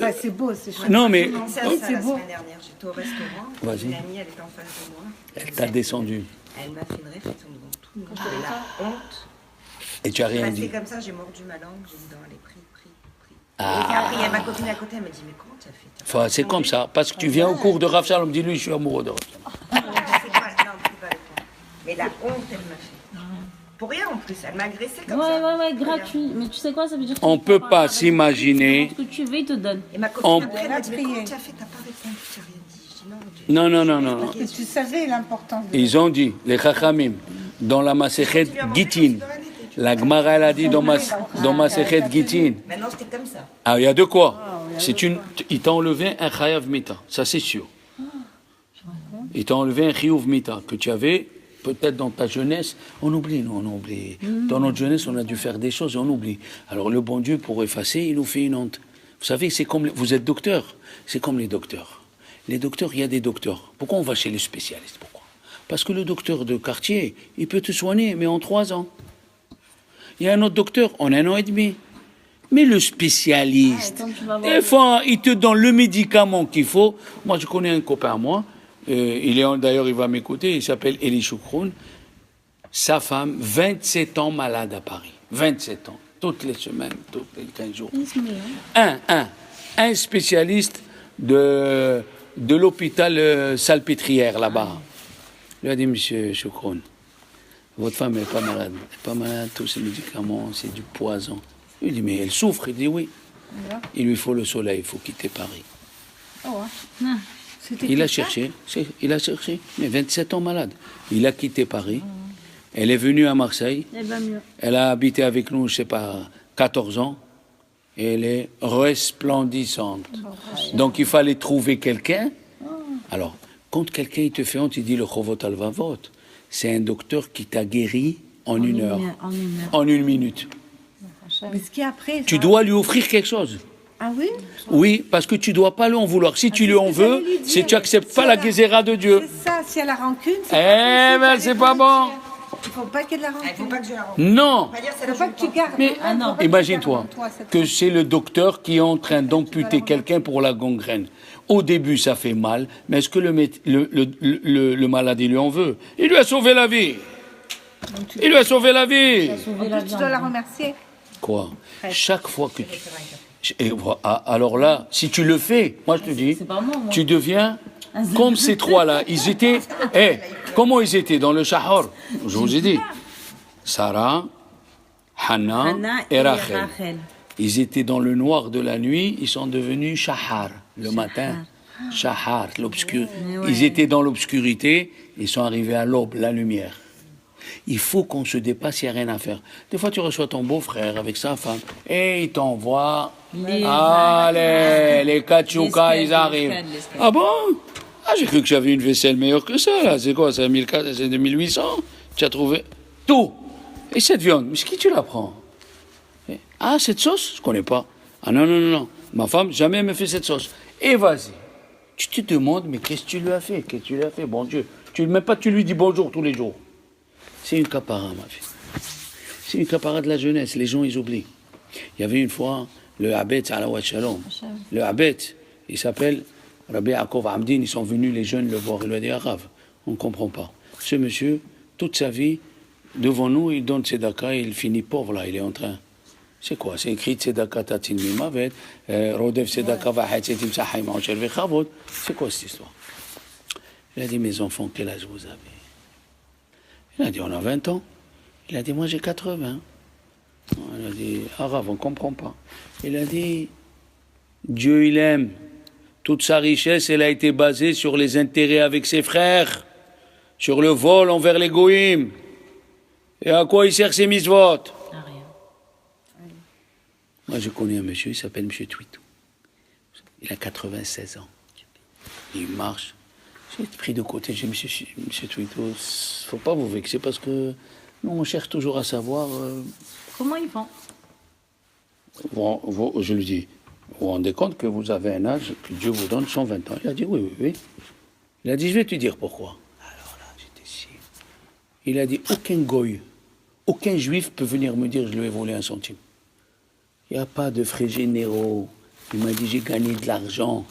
Enfin, c'est beau, c'est chouette. non, mais J'ai pensé à ça la semaine dernière. J'étais au restaurant. Vas-y. Une amie, elle était en face de moi. elle t'a descendu Elle m'a fait une réflexion devant tout le monde. J'avais la honte. et tu as rien Restée dit. comme ça, j'ai mordu ma langue. J'ai dit non, allez, prie. Ah. Et après, il y a ma copine à côté, elle me dit mais comment tu as fait? Enfin, c'est comme ça, parce que tu viens au cours de Rav Shalom, dis-lui, je suis amoureux de Rav Shalom. C'est quoi? Non, prie pas avec moi. Mais la honte, elle m'a fait. Pour rien en plus, elle m'a agressé comme ça. Ouais, gratuit. Mais tu sais quoi, ça veut dire que On tu peut peux pas avec- s'imaginer. Ce que tu veux, il te donne. Et ma copine On- après, elle m'a dit mais prié. comment tu as fait? T'as pas répondu, tu n'as rien dit. Je dis non. Non. Parce que tu savais l'importance de... Ils ont dit, les Chachamim, dans la Masechet Gitin, la Gemara, elle a dit dans Masechet Gitin. Maintenant, c'était comme ça. Ah, il y a de quoi? Il t'a enlevé un Chayav Mita, ça c'est sûr. Il t'a enlevé un Chiyuv Mita que tu avais. Peut-être dans ta jeunesse, on oublie. Dans notre jeunesse, on a dû faire des choses et on oublie. Alors le bon Dieu, pour effacer, il nous fait une honte. Vous savez, c'est comme... Vous êtes docteur, c'est comme les docteurs. Les docteurs, il y a des docteurs. Pourquoi on va chez les spécialistes? Pourquoi? Parce que le docteur de quartier, il peut te soigner, mais en 3 ans. Il y a un autre docteur en 1 an et demi. Mais le spécialiste, des fois, il te donne le médicament qu'il faut. Moi, je connais un copain à moi. D'ailleurs, il va m'écouter, il s'appelle Eli Choukroun. Sa femme, 27 ans malade à Paris. 27 ans. Toutes les semaines, tous les 15 jours. Un spécialiste de l'hôpital Salpêtrière, là-bas. Il lui a dit, monsieur Choukroun, votre femme n'est pas malade. Elle n'est pas malade, tous ces médicaments, c'est du poison. Il dit, mais elle souffre. Il dit, oui. Il lui faut le soleil, il faut quitter Paris. Il a cherché, mais 27 ans malade. Il a quitté Paris. Elle est venue à Marseille. Elle va mieux. Elle a habité avec nous, je ne sais pas, 14 ans. Et elle est resplendissante. Donc il fallait trouver quelqu'un. Alors, quand quelqu'un il te fait honte, il dit le Chovot Alvavot. C'est un docteur qui t'a guéri en une heure, en 1 minute. Mais ce qui est après... Tu dois lui offrir quelque chose. Ah oui? Oui, parce que tu ne dois pas lui en vouloir. Si tu lui en veux, c'est tu n'acceptes pas la Gézéra de Dieu. C'est ça, si elle a rancune... Eh ben, c'est pas bon. Il ne faut pas qu'elle la Il ne faut rancune. pas que je la rencontre. Non. Pas dire c'est Il la ne faut pas que tu gardes... Mais Ah non. imagine-toi que c'est le docteur qui est en train d'amputer quelqu'un pour la gangrène. Au début, ça fait mal, mais est-ce que le malade, il lui en veut? Il lui a sauvé la vie. Il lui a sauvé la vie. Tu dois la remercier. Quoi? Chaque fois que tu... Et voilà. Alors là, si tu le fais, moi je te dis, C'est pas moi. tu deviens comme ces trois-là. Ils étaient... comment ils étaient dans le Shahar? Je vous ai dit. Sarah, Hannah Anna et Rachel. Ils étaient dans le noir de la nuit, ils sont devenus Shahar le matin. Shahar, l'obscur. Ils étaient dans l'obscurité, ils sont arrivés à l'aube, la lumière. Il faut qu'on se dépasse, il n'y a rien à faire. Des fois, tu reçois ton beau-frère avec sa femme et il t'envoie. Allez, les Kachoukas, ils arrivent. Ah bon? Ah, j'ai cru que j'avais une vaisselle meilleure que ça, là. C'est quoi, c'est 1800? Tu as trouvé tout. Et cette viande, mais qui tu la prends? Ah, cette sauce? Je ne connais pas. Ah non, non, non, non. Ma femme, jamais elle me fait cette sauce. Et vas-y. Tu te demandes, mais qu'est-ce que tu lui as fait? Qu'est-ce que tu lui as fait, bon Dieu? Même pas tu lui dis bonjour tous les jours. C'est une capara, ma fille. C'est une capara de la jeunesse. Les gens, ils oublient. Il y avait une fois le Abed, Alawat Shalom. Le Abed, il s'appelle Rabbi Yaakov Hamdin. Ils sont venus, les jeunes, le voir. Il lui a dit, Arav, on ne comprend pas. Ce monsieur, toute sa vie, devant nous, il donne tzedaka et il finit pauvre, là. Il est en train. C'est quoi? C'est écrit tzedaka tatin mimavet, rodev tzedaka vahetzetim sahay ma'ocher vechavod. C'est quoi cette histoire? Il a dit, mes enfants, quel âge vous avez? Il a dit, on a 20 ans. Il a dit, moi j'ai 80. Il a dit, Arabe, on ne comprend pas. Il a dit, Dieu il aime. Toute sa richesse, elle a été basée sur les intérêts avec ses frères, sur le vol envers les goïms. Et à quoi il sert ses mitzvot? Moi je connais un monsieur, il s'appelle M. Twitou. Il a 96 ans. Il marche. J'ai pris de côté, j'ai dit, monsieur Twitou, il ne faut pas vous vexer parce que nous, on cherche toujours à savoir... Comment ils font? Je lui dis, vous vous rendez compte que vous avez un âge, que Dieu vous donne 120 ans? Il a dit, oui, oui, oui. Il a dit, je vais te dire pourquoi. Alors là, j'étais si... Il a dit, aucun goy, aucun juif peut venir me dire, je lui ai volé un centime. Il n'y a pas de frais généraux. Il m'a dit, j'ai gagné de l'argent.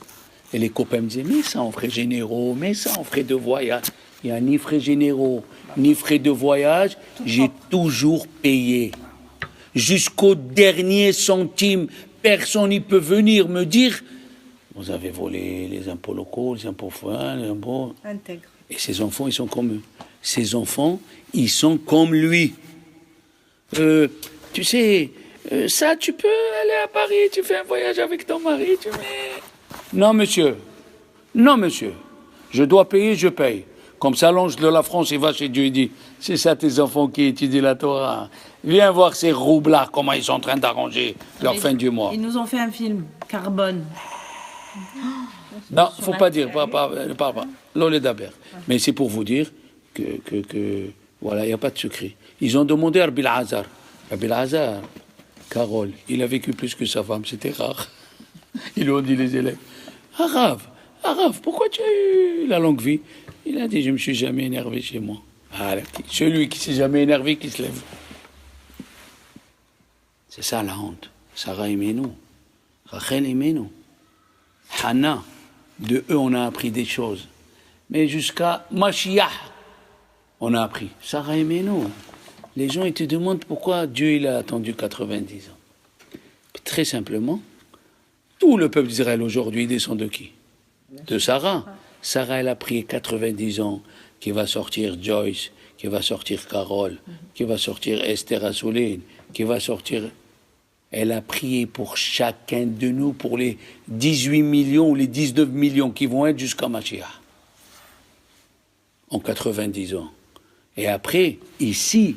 Et les copains me disaient, mais ça en frais généraux, mais ça en frais de voyage. Il n'y a ni frais généraux, ni frais de voyage. J'ai toujours payé. Jusqu'au dernier centime, personne n'y peut venir me dire, vous avez volé les impôts locaux, les impôts forains, les impôts... Intègre. Et ces enfants, ils sont comme eux. Ces enfants, ils sont comme lui. Tu sais, ça, tu peux aller à Paris, tu fais un voyage avec ton mari, tu mets... Non, monsieur. Non, monsieur. Je dois payer, je paye. Comme ça, l'ange de la France, il va chez Dieu, il dit, c'est ça tes enfants qui étudient la Torah. Viens voir ces roublards, comment ils sont en train d'arranger leur fin du mois. Ils nous ont fait un film, Carbone. Non, faut pas dire, ne parle pas. L'olé d'Aber. Mais c'est pour vous dire que voilà, il n'y a pas de secret. Ils ont demandé à Rabbi Hazar. Rabbi Hazar, Carole, il a vécu plus que sa femme, c'était rare. Ils lui ont dit les élèves, Arabe, pourquoi tu as eu la longue vie? Il a dit, je ne me suis jamais énervé chez moi. Voilà. Celui qui ne s'est jamais énervé, qui se lève. C'est ça la honte. Sarah aimez-nous. Rachel aimez-nous. Hannah, de eux on a appris des choses. Mais jusqu'à Mashiach, on a appris. Sarah aimez-nous. Les gens ils te demandent pourquoi Dieu il a attendu 90 ans. Très simplement, tout le peuple d'Israël aujourd'hui descend de qui? De Sarah. Sarah, elle a pris 90 ans, qui va sortir Joyce, qui va sortir Carole, qui va sortir Esther Assouline, qui va sortir... Elle a prié pour chacun de nous, pour les 18 millions ou les 19 millions qui vont être jusqu'à Mashiach. En 90 ans. Et après, ici,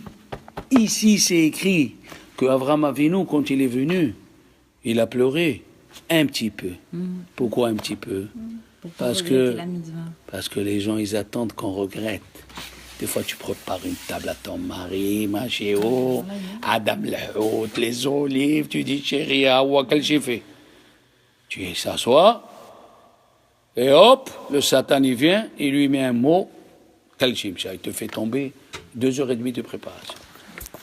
c'est écrit que Avraham Avinu, quand il est venu, il a pleuré un petit peu. Pourquoi un petit peu? Parce que les gens, ils attendent qu'on regrette. Des fois, tu prépares une table à ton mari, machéo, Adam Lahout, les olives, tu dis, chérie, Awa, quel j'ai fait? Tu s'assois, et hop, le Satan, il vient, il lui met un mot, quel chimcha, il te fait tomber 2h30 de préparation.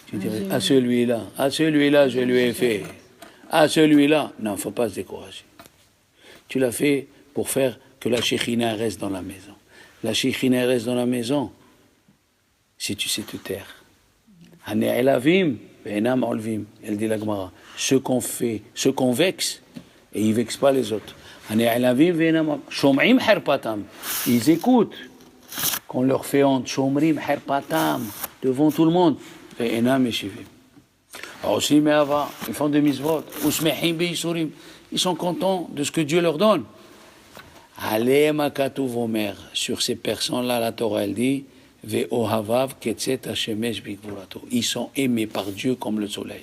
Tu dirais, à celui-là, je lui ai fait. À celui-là, non, il ne faut pas se décourager. Tu l'as fait pour faire que la Shekhina reste dans la maison. La Shekhina reste dans la maison si tu sais te taire. Hane'elavim, ve'enam olvim. Elle dit la Gemara. Ce qu'on fait, ce qu'on vexe, et ils ne vexent pas les autres. Hane'elavim, ve'enam olvim. Shom'im herpatam. Ils écoutent. Qu'on leur fait honte. Shom'rim herpatam. Devant tout le monde. Ve'enam eshivim. Aussi, me'ava. Ils font des misvot. Usmehim be'isurim. Ils sont contents de ce que Dieu leur donne. Allez, Makatouv Omer, sur ces personnes-là, la Torah, elle dit, Ve'ohavav ketzet hashemesh bigvurato. Ils sont aimés par Dieu comme le soleil.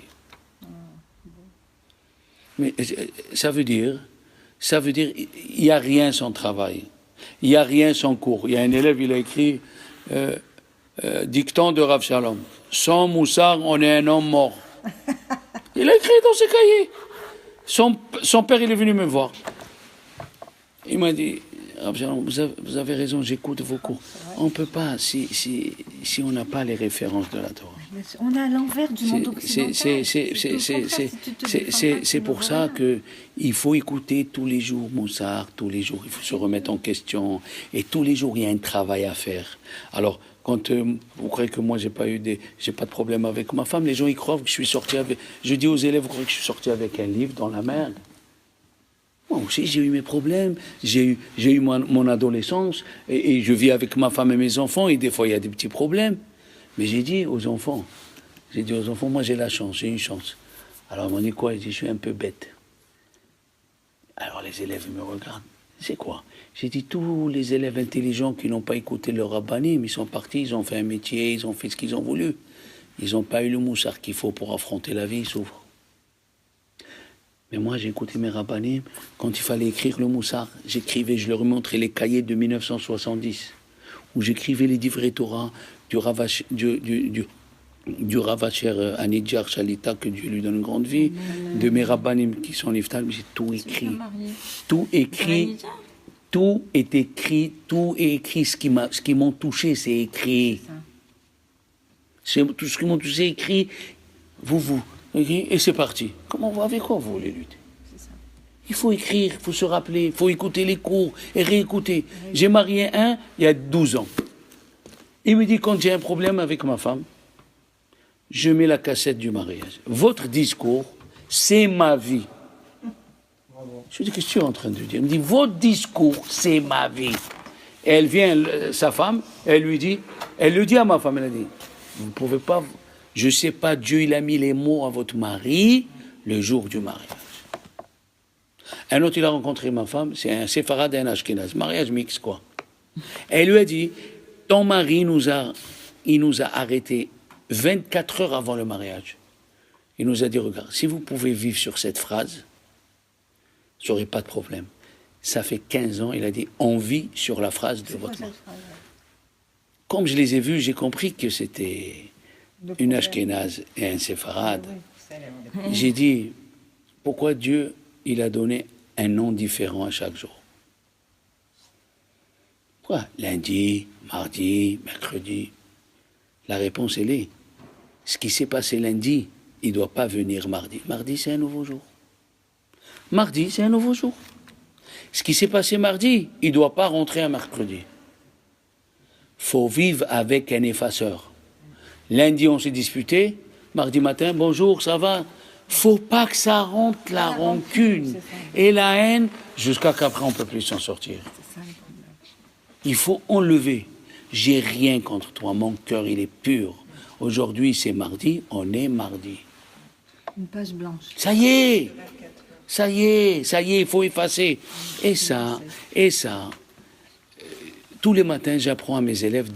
Mais ça veut dire, il n'y a rien sans travail. Il n'y a rien sans cours. Il y a un élève, il a écrit, dicton de Rav Shalom. Sans Moussard, on est un homme mort. Il a écrit dans ses cahiers. Son père, il est venu me voir. Il m'a dit, vous avez raison, j'écoute vos cours. On ne peut pas, si on n'a pas les références de la Torah. On est à l'envers du monde occidental. C'est pour ça qu'il faut écouter tous les jours Moussard, tous les jours, il faut se remettre en question. Et tous les jours, il y a un travail à faire. Alors, quand vous croyez que moi, j'ai pas de problème avec ma femme, les gens, ils croient que je suis sorti avec... Je dis aux élèves, vous croyez que je suis sorti avec un livre dans la merde? Moi aussi, j'ai eu mes problèmes, j'ai eu mon adolescence, et je vis avec ma femme et mes enfants, et des fois, il y a des petits problèmes. Mais j'ai dit aux enfants, moi, j'ai la chance, j'ai une chance. Alors, ils m'ont dit quoi? Ils disent, je suis un peu bête. Alors, les élèves me regardent. C'est quoi? J'ai dit, tous les élèves intelligents qui n'ont pas écouté leur rabbanim, ils sont partis, ils ont fait un métier, ils ont fait ce qu'ils ont voulu. Ils n'ont pas eu le moussard qu'il faut pour affronter la vie, ils souffrent. Mais moi, j'ai écouté mes rabbanim. Quand il fallait écrire le moussard, j'écrivais, je leur montrais les cahiers de 1970, où j'écrivais les divrei Torah du Ravacher Anidjar Shalita, que Dieu lui donne une grande vie, de mes rabbanim qui sont niftal, j'ai tout écrit. Tout écrit. Tout est écrit, tout est écrit. Ce qui m'ont touché, c'est écrit. C'est tout ce qui m'ont touché, c'est écrit. Vous. Et c'est parti. Avec quoi vous voulez lutter? Il faut écrire, il faut se rappeler, il faut écouter les cours et réécouter. J'ai marié un il y a 12 ans. Il me dit, quand j'ai un problème avec ma femme, je mets la cassette du mariage. Votre discours, c'est ma vie. Je lui dis, qu'est-ce que tu es en train de dire? Il me dit, votre discours, c'est ma vie. Et elle vient, sa femme, elle le dit à ma femme, elle a dit, vous ne pouvez pas, je ne sais pas, Dieu, il a mis les mots à votre mari le jour du mariage. Un autre, il a rencontré ma femme, c'est un séfarade et un ashkénaz, mariage mixte, quoi. Elle lui a dit, ton mari il nous a arrêtés 24 heures avant le mariage. Il nous a dit, regarde, si vous pouvez vivre sur cette phrase, il n'y aurait pas de problème. Ça fait 15 ans, il a dit, on vit sur la phrase de votre mari. Comme je les ai vus, j'ai compris que c'était une ashkénaze et un séfarade. J'ai dit, pourquoi Dieu, il a donné un nom différent à chaque jour? Pourquoi? Lundi, mardi, mercredi. La réponse, elle est, ce qui s'est passé lundi, il ne doit pas venir mardi. Mardi, c'est un nouveau jour. Mardi, c'est un nouveau jour. Ce qui s'est passé mardi, il ne doit pas rentrer un mercredi. Faut vivre avec un effaceur. Lundi, on s'est disputé. Mardi matin, bonjour, ça va? Faut pas que ça rentre la rancune et la haine jusqu'à qu'après, on ne peut plus s'en sortir. Il faut enlever. J'ai rien contre toi, mon cœur, il est pur. Aujourd'hui, c'est mardi, on est mardi. Une page blanche. Ça y est, il faut effacer. Et ça, tous les matins, j'apprends à mes élèves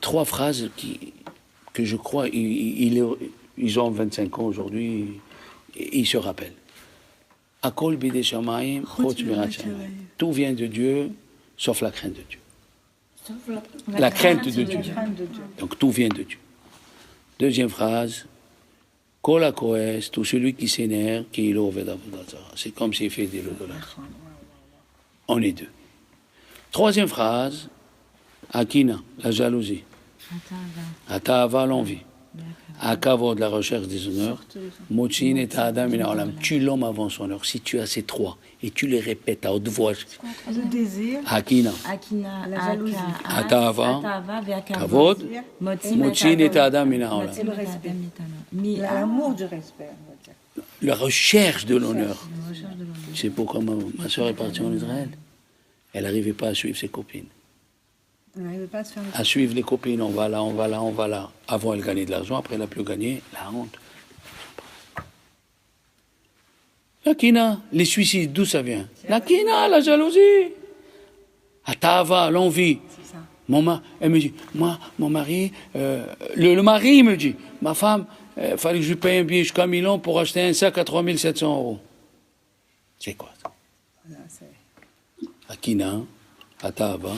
3 phrases que je crois, ils ont 25 ans aujourd'hui, ils se rappellent. Akol bidei shamayim, chutz mirat shamayim. Tout vient de Dieu, sauf la crainte de Dieu. La crainte de Dieu. Donc tout vient de Dieu. Deuxième phrase, Kol hakoes, tout celui qui s'énerve, qui il oved avodat zara. C'est comme s'il fait des l'idolâtrie. On est 2. Troisième phrase, Akina, la jalousie. Atahava, l'envie. Akavod, la recherche des honneurs. Mochin et Adam min ha'olam. Tue l'homme avant son heure. Si tu as ces trois et tu les répètes à haute voix. Le désir, Hakina. Akina, La jalousie. Atava. Kavod. Kavod. Mochin et Adam min ha'olam. le respect. L'amour du respect, on va dire. La recherche de l'honneur. C'est pourquoi ma soeur est partie en Israël. Elle n'arrivait pas à suivre ses copines. On n'arrivait pas à se faire À suivre les copines, on va là, on va là, on va là. Avant, elle gagnait de l'argent, après, elle n'a plus gagné. La honte. La kina, les suicides, d'où ça vient? La kina, la jalousie. Atava, l'envie. Elle me dit, moi, mon mari, le mari me dit, ma femme, il fallait que je lui paye un billet jusqu'à Milan pour acheter un sac à 3 700 €. C'est quoi ça? Akina, Atava,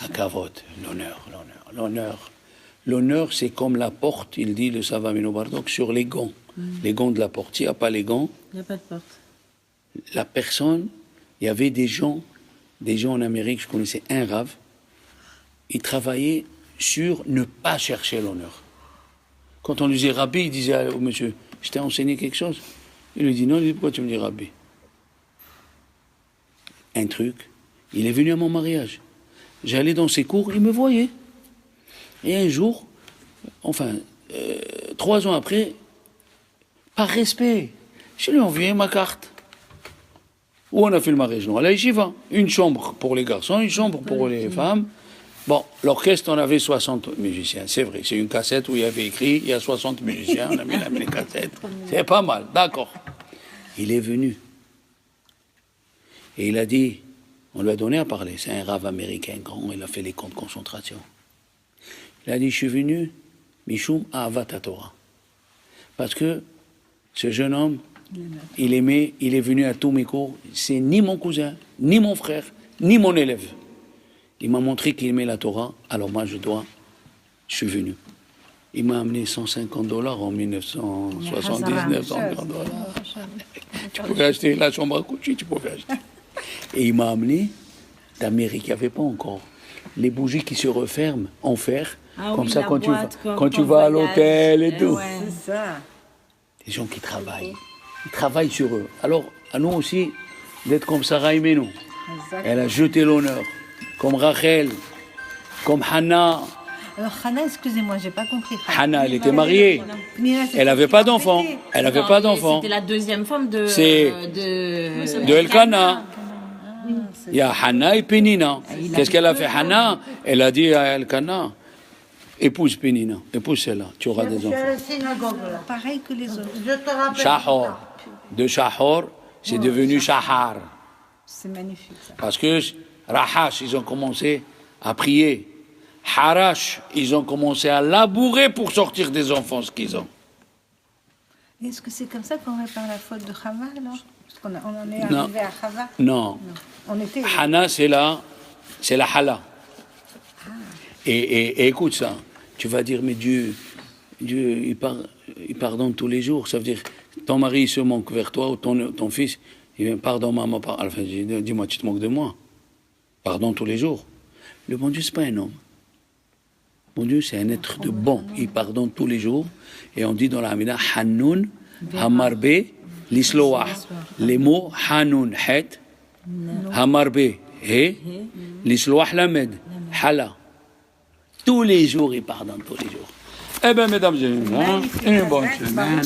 Akavot, l'honneur. L'honneur, c'est comme la porte, il dit le Savamino Bardock, sur les gants. Les gants de la porte. S'il n'y a pas les gants, Il n'y a pas de porte. la personne, il y avait des gens en Amérique, je connaissais un rave, il travaillait sur ne pas chercher l'honneur. Quand on lui disait Rabbi, il disait au monsieur, je t'ai enseigné quelque chose? Il lui dit non, il dit pourquoi tu me dis Rabbi? Un truc, il est venu à mon mariage. J'allais dans ses cours, il me voyait. Et un jour, 3 ans après, par respect, je lui ai envoyé ma carte. Où on a fait le mariage? Non, à la Yeshiva. Une chambre pour les garçons, une chambre pour les femmes. Bon, l'orchestre, on avait 60 musiciens, c'est vrai. C'est une cassette où il y avait écrit, il y a 60 musiciens, on a mis les cassettes. C'est pas mal, d'accord. Il est venu. Et il a dit, on lui a donné à parler, c'est un rave américain grand, il a fait les camps de concentration. Il a dit, je suis venu, Mishum Ahavat Torah. Parce que ce jeune homme, il est venu à tous mes cours, c'est ni mon cousin, ni mon frère, ni mon élève. Il m'a montré qu'il aimait la Torah, alors moi je suis venu. Il m'a amené $150 en 1979, $150. Tu pouvais acheter la chambre à coucher, tu pouvais acheter. Et il m'a amené d'Amérique, il n'y avait pas encore. Les bougies qui se referment en fer, comme ça quand tu vas à l'hôtel et tout. Ouais. C'est ça. Des gens qui travaillent. Ils travaillent sur eux. Alors, à nous aussi, d'être comme Sarah Imenu. Elle a jeté l'honneur. Comme Rachel, comme Hannah. Alors, Hannah, excusez-moi, j'ai pas compris. Hannah, elle était mariée. Elle n'avait pas d'enfant. Elle n'avait pas d'enfant. C'était la deuxième femme de Elkana. Il y a Hannah et Pénina. Qu'est-ce qu'elle a fait, Hannah? Elle a dit à Elkana, épouse Pénina, épouse celle-là, tu auras des Je suis enfants. à la synagogue, là. Pareil que les autres. Je te rappelle. Shahor. De Shahor, c'est devenu Shahar. C'est magnifique, ça. Parce que Rahash, ils ont commencé à prier. Harash, ils ont commencé à labourer pour sortir des enfants, ce qu'ils ont. Est-ce que c'est comme ça qu'on répare la faute de Chava, alors? Parce qu'on on en est Non. arrivé à Chava. Non. On était... Hana, c'est la hala. Et écoute ça, tu vas dire, mais Dieu il pardonne tous les jours. Ça veut dire, ton mari se manque vers toi, ou ton fils, il vient, pardon maman, enfin, dis-moi, tu te moques de moi. Pardon tous les jours. Le bon Dieu, c'est pas un homme. Mon Dieu, c'est un être de bon. Il pardonne tous les jours. Et on dit dans la Hamida, Hanoun, Hamarbe, l'Isloah. Les mots Hanoun, Het, Hamarbe, He, l'Isloah, Lamed, Hala. Tous les jours, il pardonne tous les jours. Eh bien, mesdames et messieurs, une bonne semaine.